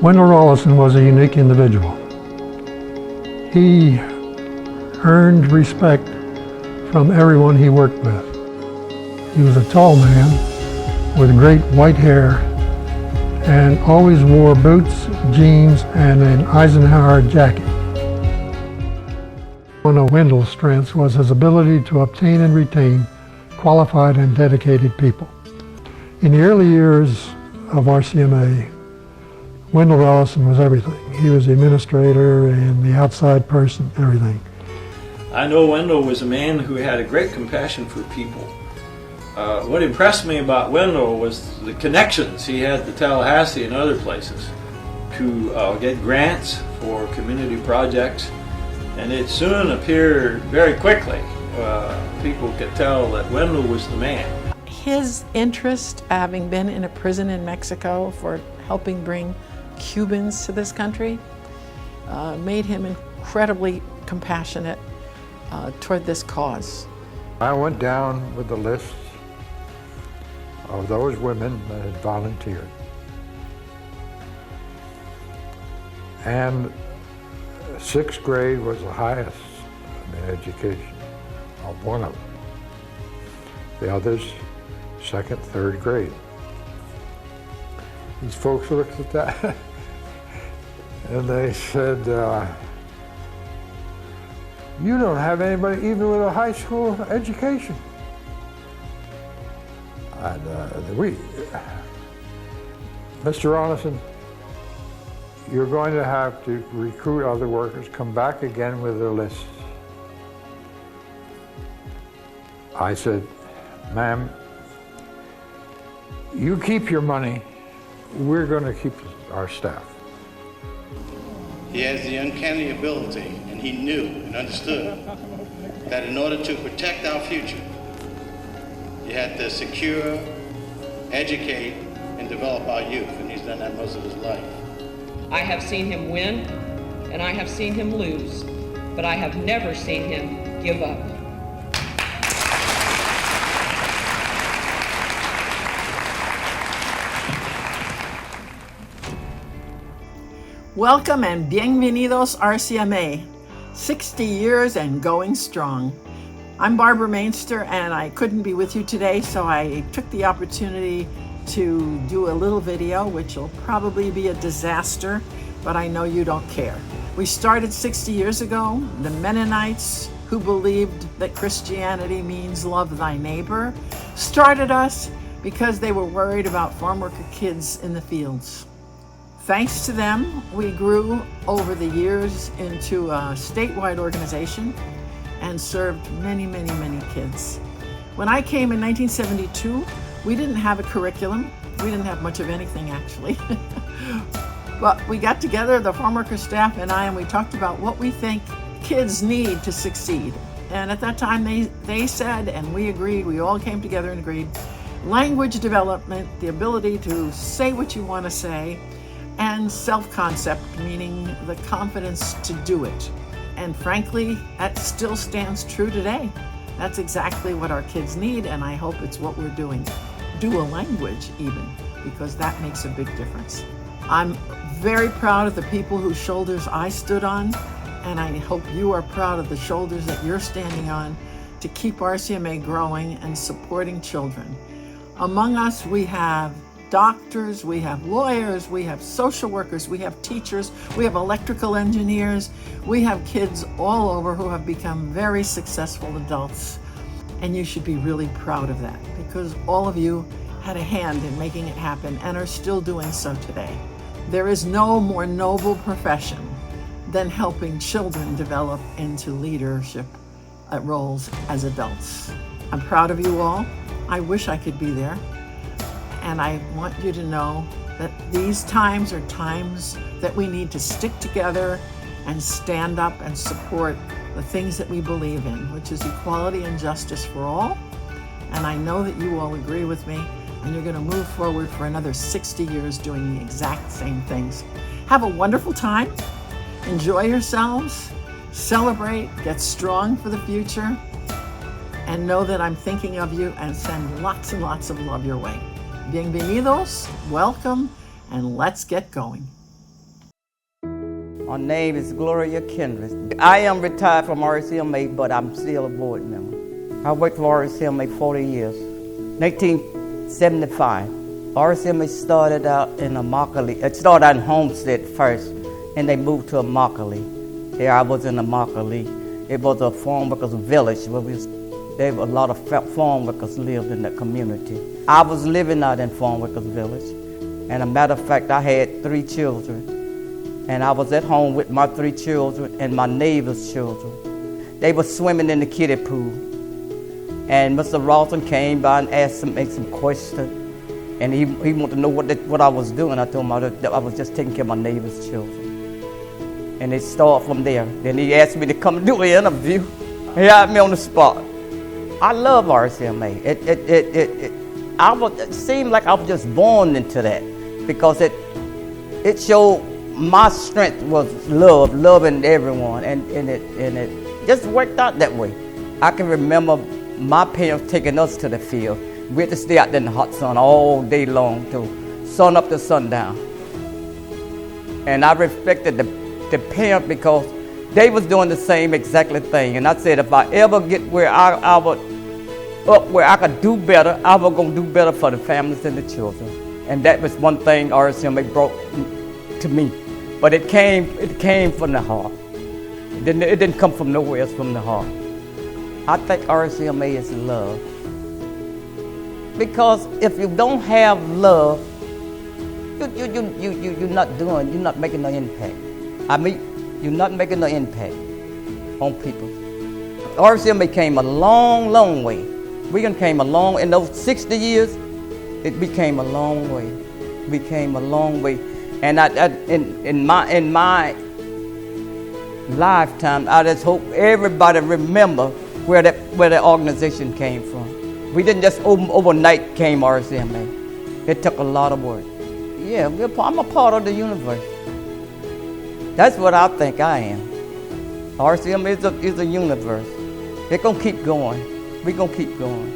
Wendell Rawlinson was a unique individual. He earned respect from everyone he worked with. He was a tall man with great white hair and always wore boots, jeans, and an Eisenhower jacket. One of Wendell's strengths was his ability to obtain and retain qualified and dedicated people. In the early years of RCMA, Wendell Rawlinson was everything. He was the administrator and the outside person, everything. I know Wendell was a man who had a great compassion for people. What impressed me about Wendell was the connections he had to Tallahassee and other places to get grants for community projects, and it soon appeared very quickly. People could tell that Wendell was the man. His interest, having been in a prison in Mexico for helping bring Cubans to this country, made him incredibly compassionate toward this cause. I went down with the list of those women that had volunteered. And sixth grade was the highest in education of one of them. The others, second, third grade. These folks looked at that and they said, you don't have anybody even with a high school education. And Mr. Rawlinson, you're going to have to recruit other workers, come back again with their lists. I said, ma'am, you keep your money, we're going to keep our staff. He has the uncanny ability, and he knew and understood that in order to protect our future, you had to secure, educate, and develop our youth, and he's done that most of his life. I have seen him win, and I have seen him lose, but I have never seen him give up. Welcome and bienvenidos RCMA, 60 years and going strong. I'm Barbara Mainster, and I couldn't be with you today, so I took the opportunity to do a little video, which will probably be a disaster, but I know you don't care. We started 60 years ago. The Mennonites, who believed that Christianity means love thy neighbor, started us because they were worried about farm worker kids in the fields. Thanks to them, we grew over the years into a statewide organization and served many, many, many kids. When I came in 1972, we didn't have a curriculum. We didn't have much of anything, actually. But we got together, the farm worker staff and I, and we talked about what we think kids need to succeed. And at that time, they said, and we agreed, we all came together and agreed, language development, the ability to say what you want to say, and self-concept, meaning the confidence to do it. And frankly, that still stands true today. That's exactly what our kids need, and I hope it's what we're doing. Dual language even, because that makes a big difference. I'm very proud of the people whose shoulders I stood on, and I hope you are proud of the shoulders that you're standing on to keep RCMA growing and supporting children. Among us, we have doctors, we have lawyers, we have social workers, we have teachers, we have electrical engineers, we have kids all over who have become very successful adults. And you should be really proud of that, because all of you had a hand in making it happen and are still doing so today. There is no more noble profession than helping children develop into leadership roles as adults. I'm proud of you all. I wish I could be there. And I want you to know that these times are times that we need to stick together and stand up and support the things that we believe in, which is equality and justice for all. And I know that you all agree with me, and you're going to move forward for another 60 years doing the exact same things. Have a wonderful time. Enjoy yourselves. Celebrate. Get strong for the future. And know that I'm thinking of you and send lots and lots of love your way. Bienvenidos, welcome, and let's get going. My name is Gloria Kendrick. I am retired from RCMA, but I'm still a board member. I worked for RCMA 40 years. 1975. RCMA started out in Immokalee. It started out in Homestead first, and they moved to Immokalee. There I was in Immokalee. It was a farm workers village where there were a lot of farm workers lived in the community. I was living out in farm workers village. And a matter of fact, I had 3 children. And I was at home with my 3 children and my neighbor's children. They were swimming in the kiddie pool. And Mr. Rawson came by and asked me some questions. And he wanted to know what I was doing. I told him that I was just taking care of my neighbor's children. And it started from there. Then he asked me to come do an interview. He had me on the spot. I love RCMA. It seemed like I was just born into that because it showed my strength was loving everyone, and it just worked out that way. I can remember my parents taking us to the field. We had to stay out there in the hot sun all day long till sun up to sundown. And I respected the parents because they was doing the same exactly thing. And I said, if I ever get where I could do better, I was going to do better for the families and the children. And that was one thing RCMA brought to me. But it came from the heart. It didn't come from nowhere, it's from the heart. I think RCMA is love. Because if you don't have love, you're not making no impact. I mean, you're not making no impact on people. RCMA came a long, long way. We came a long, in those 60 years, it became a long way. Became a long way. And in my lifetime, I just hope everybody remember where that organization came from. We didn't just overnight came RCMA. It took a lot of work. Yeah, I'm a part of the universe. That's what I think I am. RCMA is a universe. It's gonna keep going. We're gonna keep going.